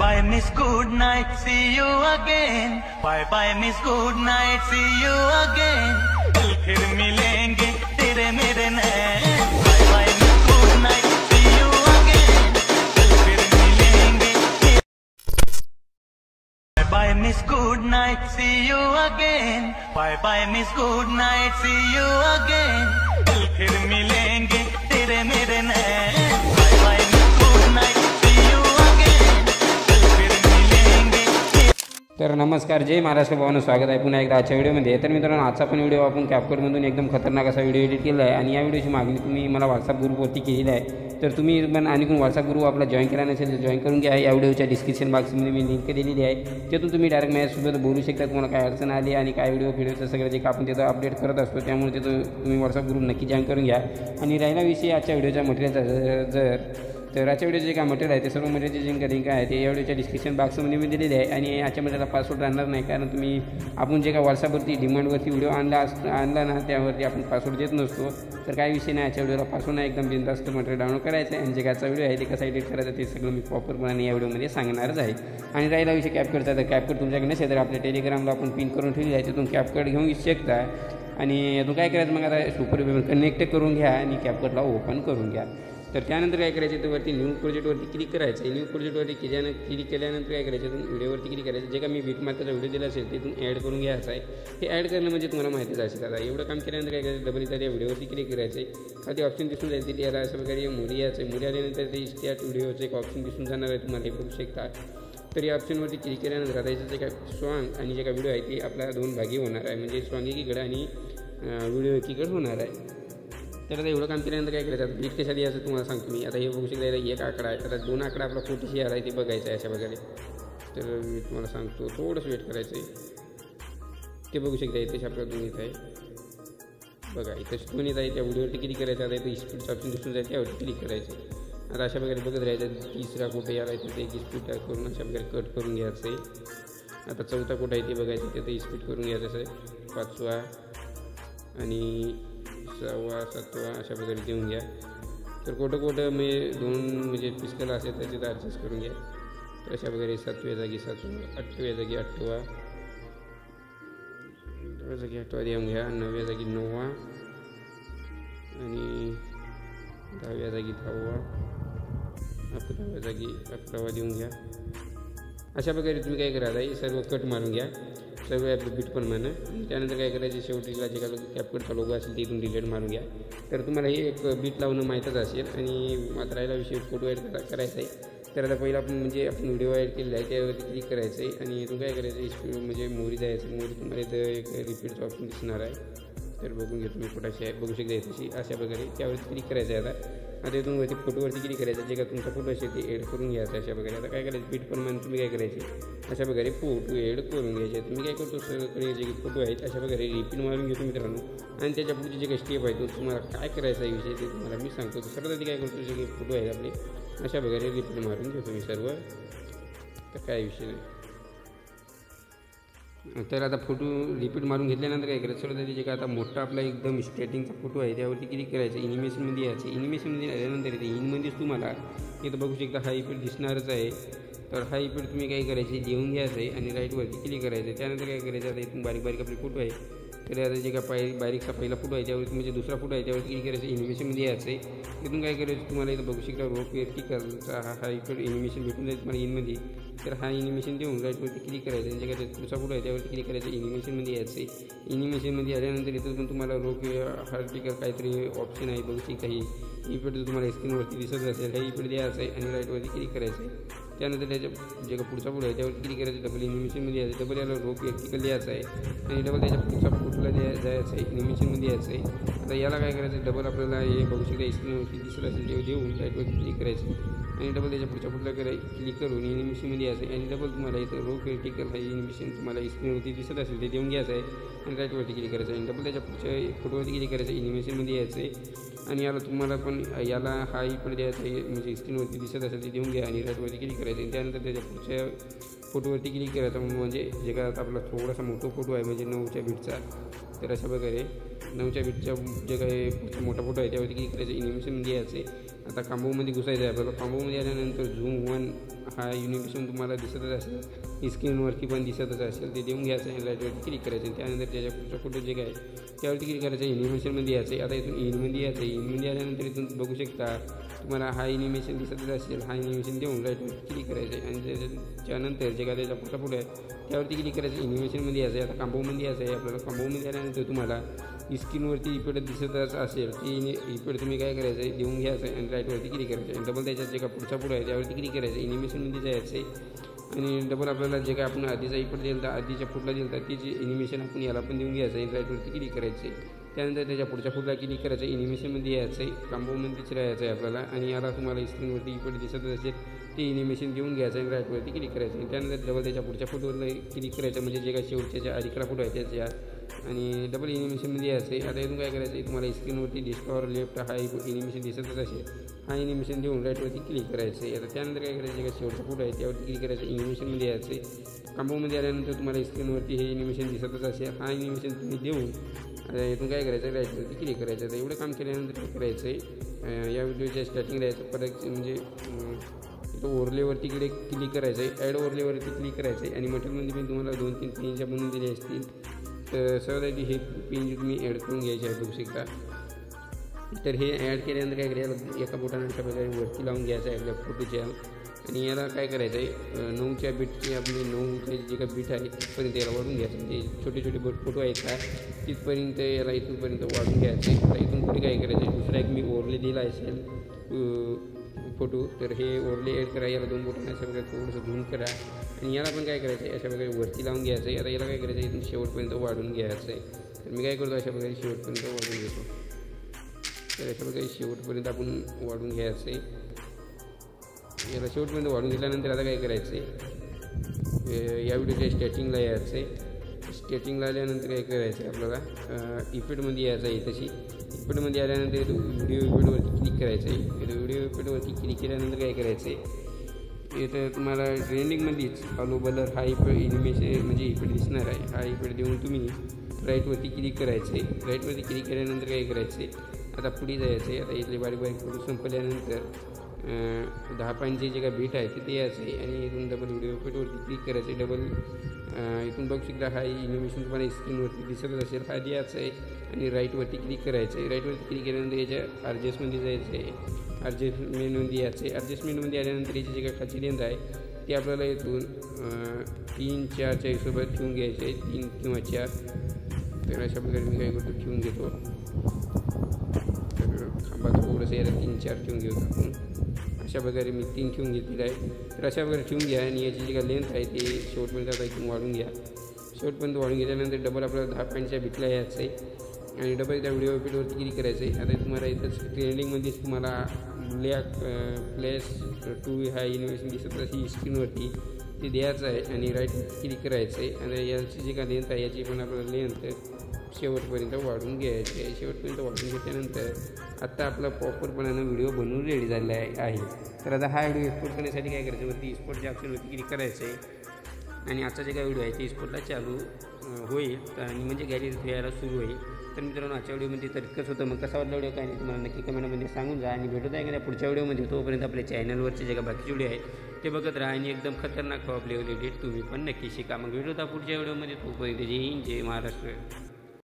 bye miss good night, see you again. Bye bye miss good night, see you again. कल फिर मिलेंगे तेरे मेरे नैन. Bye bye miss good night, see you again. कल फिर मिलेंगे. Bye bye miss good night, see you again. Bye bye miss good night, see you again. कल फिर मिलेंगे तेरे मेरे नैन. Bye bye miss good night, see you again. कल फिर मिलेंगे. तर नमस्कार, जय महाराष्ट्र भावांनो, स्वागत आहे पुन्हा एकदा आजच्या व्हिडिओमध्ये. तर मित्रांनो, आजचा पण व्हिडिओ आपण कॅपकटमधून एकदम खतरनाक असा व्हिडिओ एडिट केला आहे आणि या व्हिडिओची मागणी तुम्ही मला व्हॉट्सअप ग्रुपवरती केलेली आहे. तर तुम्ही पण आणि कोण व्हॉट्सअप ग्रुप आपला जॉईन केला नसेल तर जॉईन करून घ्या. या व्हिडिओच्या डिस्क्रिप्शन बॉक्समध्ये मी लिंक दिलेली आहे, तिथून तुम्ही डायरेक्ट माझ्यासोबत बोलू शकता. तुम्हाला काय अडचण आली आणि काय व्हिडिओचं सगळं जे आपण तिथं अपडेट करत असतो, त्यामुळे तिथं तुम्ही व्हॉट्सअप ग्रुप नक्की जॉईन करून घ्या. आणि राहिला विषय आजच्या व्हिडिओच्या मटेरियलचा, तर आजच्या व्हिडिओचे जे काय मटेरियल आहे ते सर्व मटेरियलचे जे लिंक आहे ते या व्हिडिओच्या डिस्क्रिप्शन बॉक्समध्ये मी दिलेले आहे. आणि याच्या मटेरियलला पासवर्ड राहणार नाही, कारण तुम्ही आपण जे काय व्हॉट्सअपवरती डिमांडवरती व्हिडिओ आणला ना, त्यावरती आपण पासवर्ड देत नसतो. तर काही विषय नाही, आजच्या व्हिडिओला पासवर्ड नाही, एकदम बिनधास्त मटेरियल डाउनलोड करायचं आहे. आणि जे कायचा व्हिडिओ आहे ते कसा एडिट करायचं ते सगळं मी प्रॉपरपणे या व्हिडिओमध्ये सांगणारच आहे. आणि राहिला विषय कॅपकटचा, तर कॅपकट तुमच्याकडे नसेल तर आपल्या टेलिग्रामला आपण पिन करून ठेवली आहे, तिथून कॅपकट घेऊन शकता. आणि तू काय करायचं, मग आता सुपर कनेक्ट करून घ्या आणि कॅपकटला ओपन करून घ्या. तर त्यानंतर काय करायचं, तर वरती न्यू प्रोजेक्टवरती क्लिक करायचं आहे. न्यू प्रोजेक्टवरती क्लिक केल्यानंतर काय करायचं, व्हिडिओवरती क्लिक करायचं. जे का मी बीटमार्कचा व्हिडिओ दिला असेल तिथून ॲड करून घ्यायचा आहे. हे ॲड करणं म्हणजे तुम्हाला माहितीच असेल. आता एवढं काम केल्यानंतर काय करायचं, डबल इथं त्या व्हिडिओवरती क्लिक करायचं आहे. खाली ऑप्शन दिसून जाईल, तिथे याला अशा प्रकारे मुली यायचं आहे. मुली आल्यानंतर ते स्टार्ट व्हिडिओचं एक ऑप्शन दिसून जाणार आहे, तुम्हाला हे बघू शकता. तर या ऑप्शनवरती क्लिक केल्यानंतर आता याचं जे काय सॉन्ग आणि जे काय व्हिडिओ आहे ते आपल्या दोन भागी होणार आहे, म्हणजे सॉन्ग एकीकडे आणि व्हिडिओ एकीकडे होणार आहे. तर आता एवढं काम केल्यानंतर काय करायचं, आता बीट कशाला यायचं तुम्हाला सांगतो मी. आता हे बघू शकता, एक आकडा आहे, आता दोन आकडा आपला फोटोशी आला आहे ते बघायचं आहे अशा प्रकारे. तर मी तुम्हाला सांगतो, थोडंसं वेट करायचं आहे. ते बघू शकता इथे आपल्या दोन्हीत आहे बघा, इथं दोन्हीत आहे. त्या व्हिडिओवरती क्लिक करायचं. आता इथं स्पीडचं ऑप्शन दिसून जाईल, त्यावरती क्लिक करायचं. आता अशा प्रकारे बघत राहायचं. तिसरा कोट यायला आहे तिथे एक स्पीड करून अशा प्रकारे कट करून घ्यायचं आहे. आता चौथा कोट आहे ते बघायचं, तिथे स्पीड करून घ्यायचं आहे. पाचवा आणि 6वा 7वा अशा प्रकारे देऊन घ्या. तर कोटं मी दोन म्हणजे पिस्कल असेल तर तिथं ॲडजस्ट करून घ्या. तर अशा प्रकारे 7व्या जागी 7वा, 8व्या जागी 8वा, 8व्या जागी 8वा देऊन घ्या. 9व्या जागी 9वा आणि 10व्या जागी 10वा, 11व्या जागी 11वा देऊन घ्या. अशा प्रकारे तुम्ही काय करा, आहे सर्व कट मारून घ्या, सर्व आपलं बीटप्रमाणे. आणि त्यानंतर काय करायचं, शेवटीला जे काय कॅपकटचा लोगो असेल तिथून डिलीट मारून घ्या. तर तुम्हाला हे एक बीट लावणं माहीतच असेल. आणि मात्र राहिला विषय फोटो ॲड करायचा आहे. तर आता पहिला आपण व्हिडिओ ॲड केलेला आहे त्यावरती क्लिक करायचं आहे. आणि तुम्ही काय करायचं, म्हणजे मोरी जायचं. मोरी तुम्हाला इथं एक रिपीटचं ऑप्शन दिसणार आहे, तर बघून घेतो मी फोटोशी आहे, बघू शकता तशी अशा प्रकारे. त्यावरती क्लिक करायचं आहे. आता इथून वरती फोटोवरती क्लिक करायचं, जे का तुमचा फोटो असेल ते ॲड करून घ्यायचं अशा प्रकारे. आता काय करायचं, बीटप्रमाणे तुम्ही काय करायचे, अशा प्रकारे फोटो ॲड करून घ्यायचे. तुम्ही काय करतो, सगळे जे फोटो आहेत अशा प्रकारे रिपीट मारून घेतो मित्रांनो. आणि त्याच्या पुढचे जे काही स्टेप आहे तो तुम्हाला काय करायचा आहे विषय ते तुम्हाला मी सांगतो. तर सर्वात आधी काय करतो, जे काही फोटो आहेत आपले अशा प्रकारे रिपीट मारून घेतो मी सर्व. तर काय विषय नाही. तर आता फोटो रिपीट मारून घेतल्यानंतर काय करायचं, सर्वात आधी जे काय आता मोठा आपला एकदम स्टार्टिंगचा फोटो आहे त्यावरती क्लिक करायचं. ॲनिमेशनमध्ये यायचं. ॲनिमेशनमध्ये आल्यानंतर इथे इनमध्येच तुम्हाला इथं बघू शकता हा इफेक्ट दिसणारच आहे. तर हा इफेक्ट तुम्ही काय करायचे, लिहून घ्यायचं आहे आणि राईटवरती क्लिक करायचं. त्यानंतर काय करायचं, आता इथून बारीक बारीक आपले फोटो आहे. तर आता जे काय बारीकचा पहिला फोटो आहे त्यावरती म्हणजे दुसरा फोटो आहे त्यावरती क्लिक करायचं. ॲनिमेशनमध्ये यायचं आहे. तिथून काय करायचं, तुम्हाला इथं बघू शकता रोप करचा हा इफेक्ट ॲनिमेशन भेटून जाईल तुम्हाला इनमध्ये. तर हा ॲनिमेशन देऊन राईटवरती क्लिक करायचं. म्हणजे काय दुसरा फोटो आहे त्यावरती क्लिक करायचं. ॲनिमेशनमध्ये यायचं आहे. ॲनिमेशनमध्ये आल्यानंतर इथं पण तुम्हाला रोप हार्टिकल काहीतरी ऑप्शन आहे, बघू शकता. ही इफेक्ट तुम्हाला स्क्रीनवरती दिसत असेल, हे इफेक्ट द्यायचं आहे आणि राईटवरती क्लिक करायचं आहे. त्यानंतर त्याच्या जे का पुढचा फोटो आहे त्यावरती क्लिक करायचं. डबल ॲनिमेशनमध्ये यायचं. डबल याला रोप वर्टिकल द्यायचं आहे आणि डबल त्याच्या पुढचा फोटोला जायचं आहे, ॲनिमेशनमध्ये यायचं आहे. आता याला काय करायचं, डबल आपल्याला हे बघू शकता स्क्रीनवरती दिसत असेल ते देऊन राईटवरती क्लिक करायचं आणि डबल त्याच्या पुढच्या फोटोला क्लिक करून ॲनिमेशनमध्ये यायचं आहे. आणि डबल तुम्हाला इथं रोप वर्टिकल हा ॲनिमेशन तुम्हाला स्क्रीनवरती दिसत असेल ते देऊन घ्यायचं आहे आणि राईटवरती क्लिक करायचं आहे. आणि डबल त्याच्या पुढच्या फोटोवरती क्लिक करायचं, ॲनिमेशनमध्ये यायचं आहे. आणि याला तुम्हाला पण याला हा इफेक्ट द्यायचा आहे, म्हणजे स्क्रीनवरती दिसत असेल ते देऊन घ्या आणि राईटवरती क्लिक करायचं. आणि त्यानंतर त्याच्या पुढच्या फोटोवरती क्लिक करायचं, म्हणजे जे काय आता आपला थोडासा मोठा फोटो आहे म्हणजे 9च्या बीटचा. तर अशा प्रकारे 9च्या बीटच्या जे काही पुढचा मोठा फोटो आहे त्यावरती क्लिक करायचं, ॲनिमेशनमध्ये यायचं आहे. आता कॉम्बोमध्ये घुसायचं आहे आपल्याला. कॉम्बोमध्ये आल्यानंतर झूम 1 हा ॲनिमेशन तुम्हाला दिसतच असेल, स्क्रीनवरती पण दिसतच असेल, ते देऊन घ्यायचं आहे. लाईटवरती क्लिक करायचं आणि त्यानंतर त्याच्या पुढचा फोटो जे काय त्यावरती क्लिक करायचं आहे. ॲनिमेशनमध्ये यायचं आहे. आता इथून इनमध्ये यायचं आहे. इनमध्ये आल्यानंतर इथून बघू शकता तुम्हाला हा ॲनिमेशन दिसतच असेल. हा ॲनिमेशन देऊन लाईटवरती क्लिक करायचं आहे आणि त्यानंतर जे काय त्याचा पुढचा फोटो आहे त्यावरती क्लिक करायचं. ॲनिमेशनमध्ये यायचं आहे. आता कॉम्बोमध्ये यायचं आहे. आपल्याला कॉम्बोमध्ये आल्यानंतर तुम्हाला स्क्रीनवरती इकडे दिसतच असेल ती इकडे तुम्ही काय करायचं आहे देऊन घ्यायचं आहे आणि राईटवरती क्लिक करायचं आहे. डबल त्याच्यात जे काय पुढचा फोटो आहे त्यावरती क्लिक करायचं. ॲनिमेशनमध्ये जायचं आहे आणि डबल आपल्याला जे काय आपण आधीचा इकडे दिलं तर आधीच्या फुटला दिलं तर ती जे ॲनिमेशन आपण याला पण देऊन घ्यायचं आहे. राईटवरती क्लिक करायचं आहे. त्यानंतर त्याच्या पुढच्या फुटला क्लिक करायचं आहे. ॲनिमेशनमध्ये यायचं आहे. कॉम्बोमध्येच राहायचं आहे आपल्याला आणि याला तुम्हाला स्क्रीनवरती इकडे दिसतच असेल ते ॲनिमेशन देऊन घ्यायचं आणि राईटवरती क्लिक करायचं आहे. त्यानंतर डबल त्याच्या पुढच्या फोटोवर क्लिक करायचं म्हणजे जे काय शेवटच्या ज्या अलीकडा फोटो आहे त्याच्या आणि डबल ॲनिमेशनमध्ये यायचं आहे. आता इथून काय करायचं आहे तुम्हाला स्क्रीनवरती डिस्कवर लेफ्ट हा ॲनिमेशन दिसतच असेल. हा ॲनिमेशन देऊन राईटवरती क्लिक करायचं आहे. आता त्यानंतर काय करायचं जे काय शेवटचा फोटो आहे त्यावरती क्लिक करायचं. ॲनिमेशनमध्ये यायचं आहे. कॉम्बोमध्ये आल्यानंतर तुम्हाला स्क्रीनवरती हे ॲनिमेशन दिसतच असेल. हा ॲनिमेशन तुम्ही देऊन आता इथून काय करायचं राईटवरती क्लिक करायचं. तर एवढं काम केल्यानंतर काय करायचं आहे या व्हिडिओच्या स्टार्टिंगला यायचं परत म्हणजे इथं ओरलेवरती क्लिक करायचं आहे. ॲड ओरलेवरती क्लिक करायचं आहे आणि मटेरियलमध्ये पण तुम्हाला 2-3 पेनच्या बनवून दिले असतील तर सहजसाठी हे पेन जे तुम्ही ॲड करून घ्यायचे आहे बघू शकता. तर हे ॲड केल्यानंतर काय करायचं एका बोटाने अशा प्रकारे वरती लावून घ्यायचं आहे आपल्या फोटोच्या आणि याला काय करायचं आहे 9च्या बीटची आपली 9चे जे काही बीट आहे तिथपर्यंत याला वाढून घ्यायचं. म्हणजे छोटे छोटे फोटो आहेत का तिथपर्यंत याला इथूनपर्यंत वाढून घ्यायचं आहे. तर इथून पुढे काय करायचं आहे दुसरा एक मी ओरले दिला असेल फोटो तर हे ओरले ॲड करा. याला 2 बोटाने अशा प्रकारे थोडंसं झूम करा आणि याला पण काय करायचं आहे अशा प्रकारे वरती लावून घ्यायचं आहे. आता याला काय करायचं आहे इथून शेवटपर्यंत वाढून घ्यायचं आहे. तर मी काय करतो अशा प्रकारे शेवटपर्यंत वाढून घेतो. तर अशा प्रकारे शेवटपर्यंत आपण वाढून घ्यायचं आहे. याला शेवटपर्यंत वाढून घेतल्यानंतर आता काय करायचं आहे या व्हिडिओच्या स्टार्टिंगला यायचं आहे. स्टार्टिंगला आल्यानंतर काय करायचं आहे आपल्याला इफेक्टमध्ये यायचं आहे. तशी इफेक्टमध्ये आल्यानंतर व्हिडिओ इफेक्टवरती क्लिक करायचं आहे. व्हिडिओ इफेक्टवरती क्लिक केल्यानंतर काय करायचं आहे इथं तुम्हाला ट्रेंडिंगमध्येच ऑलो बलर हा ॲनिमेशन म्हणजे इफेक्ट दिसणार आहे. हा इफेक्ट देऊन तुम्ही राईटवरती क्लिक करायचं आहे. राईटवरती क्लिक केल्यानंतर काय करायचं आहे आता पुढे जायचं आहे. आता इथले बारीक बारीक फोटो संपल्यानंतर 10 पॉईंटचे जे काय बीट आहे तिथे यायचं आहे आणि इथून डबल व्हिडिओ इफेक्टवरती क्लिक करायचं आहे. डबल इथून बघू शकता हा ॲनिमेशन तुम्हाला स्क्रीनवरती दिसतच असेल. हा द्यायचं आहे आणि राईटवरती क्लिक करायचं आहे. राईटवरती क्लिक केल्यानंतर याच्या ॲडजस्टमध्ये जायचं आहे. ॲडजस्टमेंटमध्ये यायचं आहे. ॲडजस्टमेंटमध्ये आल्यानंतर याची जे काय खालची लेंथ आहे ती आपल्याला इथून 3-4च्या हिशोबात ठेवून घ्यायचे आहे. 3 किंवा 4. तर अशा प्रकारे मी काय करतो ठेवून घेतो. तर खांबाचं थोडंसं याला 3-4 ठेवून घेऊ आपण. अशा प्रकारे मी 3 ठेवून घेतलेलं आहे. तर अशा प्रकारे ठेवून घ्या आणि याची जी काय लेंथ आहे ती शेवटपर्यंत आता इथून वाढून घ्या. शेवटपर्यंत वाढून घेतल्यानंतर डबल आपल्याला 10 पॉईंटच्या बीटला यायचं आहे आणि डबल त्या व्हिडिओ इफेक्टवरती क्लिक करायचं आहे. आता तुम्हाला इथंच ट्रेंडिंगमध्येच तुम्हाला +2 हा ॲनिमेशन दिसत असेल स्क्रीनवरती ते द्यायचं आहे आणि राईट क्लिक करायचं आहे आणि याची जी काय लेंथ आहे याची पण आपल्याला लेंथ शेवटपर्यंत वाढून घ्यायची आहे. शेवटपर्यंत वाढून घेतल्यानंतर आत्ता आपला प्रॉपरपणानं व्हिडिओ बनवून रेडी झालेला आहे. तर आता हा व्हिडिओ एक्सपोर्ट करण्यासाठी काय करायचं वरती एक्सपोर्टच्या ऑप्शनवरती क्लिक करायचं आहे आणि आजचा जे काय व्हिडिओ आहे ते एक्सपोर्टला चालू होईल आणि म्हणजे गॅलरीत यायला सुरू होईल. तर मित्रांनो आजच्या व्हिडिओमध्ये तर इतकंच होतं. मग कसा वाटला व्हिडिओ काय नाही तुम्हाला नक्की कमेंटमध्ये सांगून जा आणि भेटत आहे का पुढच्या व्हिडिओमध्ये. तोपर्यंत आपल्या चॅनलवरचे जे काय बाकीचे व्हिडिओ आहेत ते बघत राहा आणि एकदम खतरनाक टॉप लेवल एडिट तुम्ही पण नक्की शिका. मग भेटू होता पुढच्या व्हिडिओमध्ये. तोपर्यंत जय हिंद जय महाराष्ट्र.